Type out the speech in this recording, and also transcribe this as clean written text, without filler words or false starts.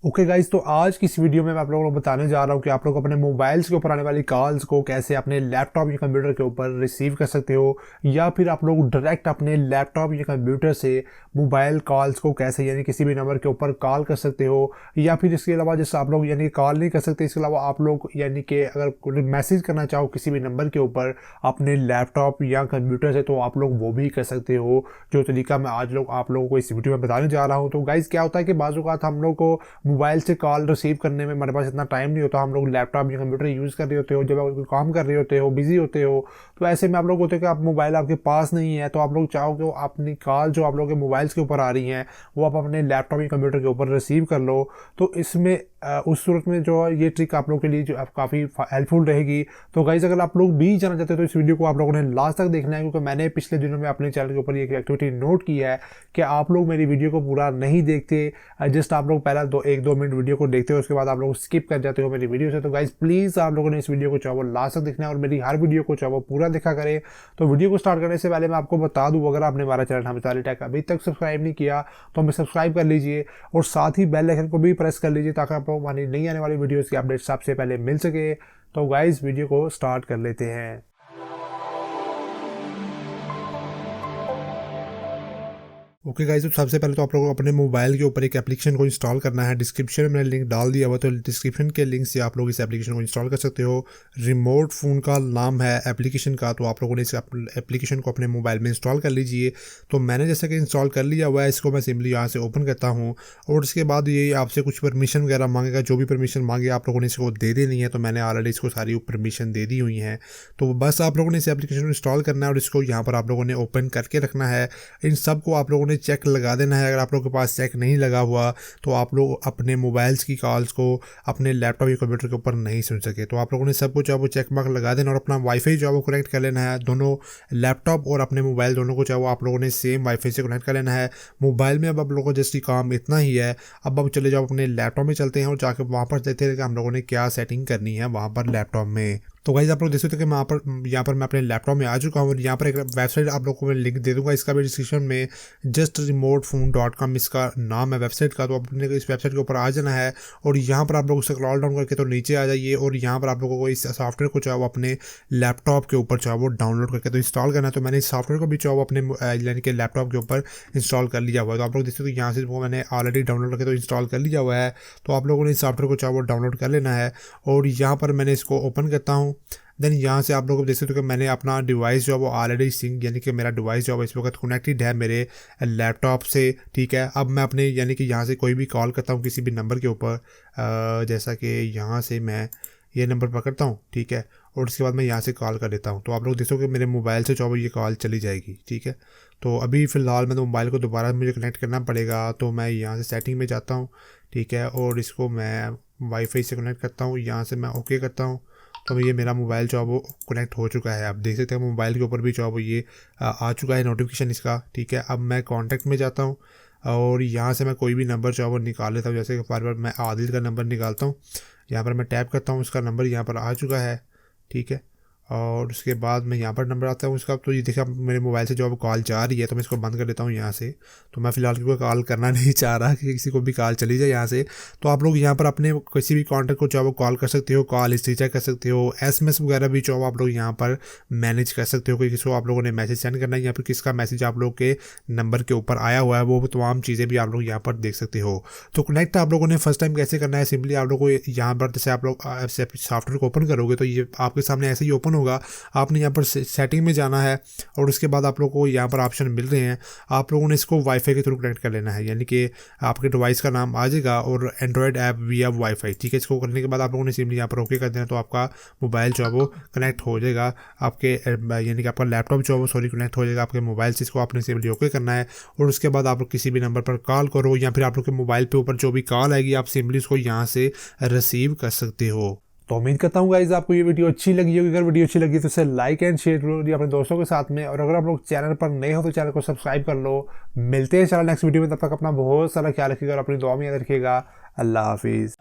Okay guys, तो आज की इस वीडियो में मैं आप लोगों को बताने जा रहा हूँ कि आप लोग अपने मोबाइल्स के ऊपर आने वाली कॉल्स को कैसे अपने लैपटॉप या कंप्यूटर के ऊपर रिसीव कर सकते हो, या फिर आप लोग डायरेक्ट अपने लैपटॉप या कंप्यूटर से मोबाइल कॉल्स को कैसे यानी किसी भी नंबर के ऊपर कॉल कर सकते हो। या फिर इसके अलावा जैसे आप लोग यानी कॉल नहीं कर सकते, इसके अलावा आप लोग यानी कि अगर मैसेज करना चाहो किसी भी नंबर के ऊपर अपने लैपटॉप या कंप्यूटर से, तो आप लोग वो भी कर सकते हो। जो तरीका मैं आज आप लोगों को इस वीडियो में बताने जा रहा हूँ। तो गाइज क्या होता है कि बाज़ औक़ात हम लोग को मोबाइल से कॉल रिसीव करने में हमारे पास इतना टाइम नहीं होता, हम लोग लैपटॉप या कंप्यूटर यूज़ कर रहे होते हो, जब आप कोई काम कर रहे होते हो, बिजी होते हो, तो ऐसे में आप लोग होते हैं कि आप मोबाइल आपके पास नहीं है, तो आप लोग चाहो कि अपनी कॉल जो आप लोगों के मोबाइल्स के ऊपर आ रही हैं वो आप अपने लैपटॉप या कंप्यूटर के ऊपर रिसीव कर लो। तो इसमें उस सूरत में जो ये ट्रिक आप लोगों के लिए जो काफ़ी हेल्पफुल रहेगी। तो गाइस अगर आप लोग भी जानना चाहते हो तो इस वीडियो को आप लोगों ने लास्ट तक देखना है, क्योंकि मैंने पिछले दिनों में अपने चैनल के ऊपर ये एक्टिविटी नोट की है कि आप लोग मेरी वीडियो को पूरा नहीं देखते, जस्ट आप लोग पहला 1-2 मिनट वीडियो को देखते हो, उसके बाद आप लोग स्किप कर जाते हो मेरी वीडियो से। तो गाइस प्लीज़ आप लोगों ने इस वीडियो को चाहो लास्ट तक देखना है और मेरी हर वीडियो को चाहो पूरा देखा करें। तो वीडियो को स्टार्ट करने से पहले मैं आपको बता दूं, अगर आपने हमारा चैनल हमजा टेक अभी तक सब्सक्राइब नहीं किया तो हमें सब्सक्राइब कर लीजिए और साथ ही बेल आइकन को भी प्रेस कर लीजिए, ताकि आप लोग हमारी नई आने वाली वीडियोस की अपडेट सबसे पहले मिल सके। तो गाइस वीडियो को स्टार्ट कर लेते हैं। ओके गाइस, तो सबसे पहले तो आप लोगों को अपने मोबाइल के ऊपर एक एप्लीकेशन को इंस्टॉल करना है। डिस्क्रिप्शन में मैंने लिंक डाल दिया हुआ, तो डिस्क्रिप्शन के लिंक से आप लोग इस एप्लीकेशन को इंस्टॉल कर सकते हो। रिमोट फ़ोन का नाम है एप्लीकेशन का, तो आप लोगों ने इस एप्लीकेशन को अपने मोबाइल में इंस्टॉल कर लीजिए। तो मैंने जैसे कि इंस्टॉल कर लिया हुआ है, इसको मैं सिंपली यहाँ से ओपन करता हूँ और इसके बाद ये आपसे कुछ परमिशन वगैरह मांगेगा। जो भी परमिशन मांगे आप लोगों ने इसको दे देनी है, तो मैंने ऑलरेडी इसको सारी परमिशन दे दी हुई हैं। तो बस आप लोगों ने इस एप्लीकेशन को इंस्टॉल करना है और इसको यहाँ पर आप लोगों ने ओपन करके रखना है। इन सब को आप लोगों ने चेक लगा देना है। अगर आप लोगों के पास चेक नहीं लगा हुआ तो आप लोग अपने मोबाइल्स की कॉल्स को अपने लैपटॉप या कंप्यूटर के ऊपर नहीं सुन सके। तो आप लोगों ने सब कुछ जो वो चेक मार्क लगा देना और अपना वाईफाई जो है वो कनेक्ट कर लेना है। दोनों लैपटॉप और अपने मोबाइल दोनों को चाहे आप लोगों ने सेम वाईफाई से कनेक्ट कर लेना है। मोबाइल में अब आप लोगों को जस्ट काम इतना ही है। अब चले जाओ अपने लैपटॉप में चलते हैं और जाकर वहाँ पर देखते हैं कि हम लोगों ने क्या सेटिंग करनी है वहाँ पर लैपटॉप में। तो गाइस आप लोग देख सकते हैं कि यहाँ पर मैं अपने लैपटॉप में आ चुका हूँ और यहाँ पर एक वेबसाइट आप लोगों को मैं लिंक दे दूंगा, इसका भी डिस्क्रिप्शन में। justremotephone.com इसका नाम है वेबसाइट का। तो अपने इस वेबसाइट के ऊपर आ जाना है और यहाँ पर आप लोग उसे स्क्रॉल डाउन करके तो नीचे आ जाइए और यहाँ पर आप लोगों को इस सॉफ्टवेयर को चाहे वो अपने लैपटॉप के ऊपर चाहे वो डाउनलोड करके तो इंस्टॉल करना है। तो मैंने इस सॉफ्टवेयर को भी चाहे वो अपने यानी कि लैपटॉप के ऊपर इंस्टॉल कर लिया हुआ है। तो आप लोग देख सकते हो यहाँ से वो मैंने ऑलरेडी डाउनलोड करके तो इंस्टॉल कर लिया हुआ है। तो आप लोगों ने इस सॉफ्टवेयर को चाहे वो डाउनलोड कर लेना है और यहाँ पर मैंने इसको ओपन करता हूँ। देन यहाँ से आप लोग देख सकते हो कि मैंने अपना डिवाइस जो है वो ऑलरेडी सिंक यानी कि मेरा डिवाइस जो है इस वक्त कनेक्टेड है मेरे लैपटॉप से। ठीक है, अब मैं अपने यानी कि यहाँ से कोई भी कॉल करता हूँ किसी भी नंबर के ऊपर, जैसा कि यहाँ से मैं ये नंबर पकड़ता हूँ, ठीक है, और उसके बाद मैं यहाँ से कॉल कर लेता हूँ। तो आप लोग देखो कि मेरे मोबाइल से जो ये कॉल चली जाएगी। ठीक है, तो अभी फ़िलहाल मैं तो मोबाइल को दोबारा मुझे कनेक्ट करना पड़ेगा। तो मैं यहाँ से सेटिंग में जाता हूँ, ठीक है, और इसको मैं वाईफाई से कनेक्ट करता हूँ। यहाँ से मैं ओके करता हूँ। तो ये मेरा मोबाइल जो है वो कनेक्ट हो चुका है। आप देख सकते हैं मोबाइल के ऊपर भी जो है वो ये आ चुका है नोटिफिकेशन इसका। ठीक है, अब मैं कॉन्टैक्ट में जाता हूँ और यहाँ से मैं कोई भी नंबर जो है वो निकाल लेता हूँ। जैसे कि बार मैं आदिल का नंबर निकालता हूँ, यहाँ पर मैं टैप करता हूँ, उसका नंबर यहाँ पर आ चुका है। ठीक है, और उसके बाद मैं यहाँ पर नंबर आता है उसका। तो ये देखा मेरे मोबाइल से जो अब कॉल जा रही है, तो मैं इसको बंद कर देता हूँ यहाँ से। तो मैं फ़िलहाल कोई कॉल करना नहीं चाह रहा कि किसी को भी कॉल चली जाए यहाँ से। तो आप लोग यहाँ पर अपने किसी भी कॉन्टैक्ट को चाहे वो कॉल कर सकते हो, कॉल हिस्ट्री चेक कर सकते हो, SMS वगैरह भी चाहो आप लोग यहाँ पर मैनेज कर सकते हो कि किसको आप लोगों ने मैसेज सेंड करना है या फिर किसका मैसेज आप लोग के नंबर के ऊपर आया हुआ है, वो तमाम चीज़ें भी आप लोग यहाँ पर देख सकते हो। तो कनेक्ट आप लोगों ने फर्स्ट टाइम कैसे करना है, सिंपली आप लोग को यहाँ पर जैसे आप लोग सॉफ्टवेयर को ओपन करोगे तो ये आपके सामने ऐसे ही ओपन होगा। आपने यहाँ पर सेटिंग में जाना है और उसके बाद आप लोगों को यहाँ पर ऑप्शन मिल रहे हैं। आप लोगों ने इसको वाईफाई के थ्रू कनेक्ट कर लेना है, यानी कि आपके डिवाइस का नाम आ जाएगा और एंड्रॉयड ऐप विया वाईफाई। ठीक है, इसको करने के बाद आप लोगों ने सिंपली यहाँ पर ओके कर देना, तो आपका मोबाइल जो है वो कनेक्ट हो जाएगा आपके यानी कि आपका लैपटॉप जो है वो कनेक्ट हो जाएगा आपके मोबाइल से। इसको आपने सिंपली ओके करना है और उसके बाद आप लोग किसी भी नंबर पर कॉल करो या फिर आप लोग के मोबाइल पे ऊपर जो भी कॉल आएगी आप सिंपली उसको यहाँ से रिसीव कर सकते हो। तो उम्मीद करता हूँ गाइस आपको ये वीडियो अच्छी लगी होगी। अगर वीडियो अच्छी लगी तो इसे लाइक एंड शेयर करो अपने दोस्तों के साथ में, और अगर आप लोग चैनल पर नए हो तो चैनल को सब्सक्राइब कर लो। मिलते हैं चैनल नेक्स्ट वीडियो में, तब तक अपना बहुत सारा ख्याल रखिएगा और अपनी दुआ में याद रखिएगा। अल्लाह हाफिज़।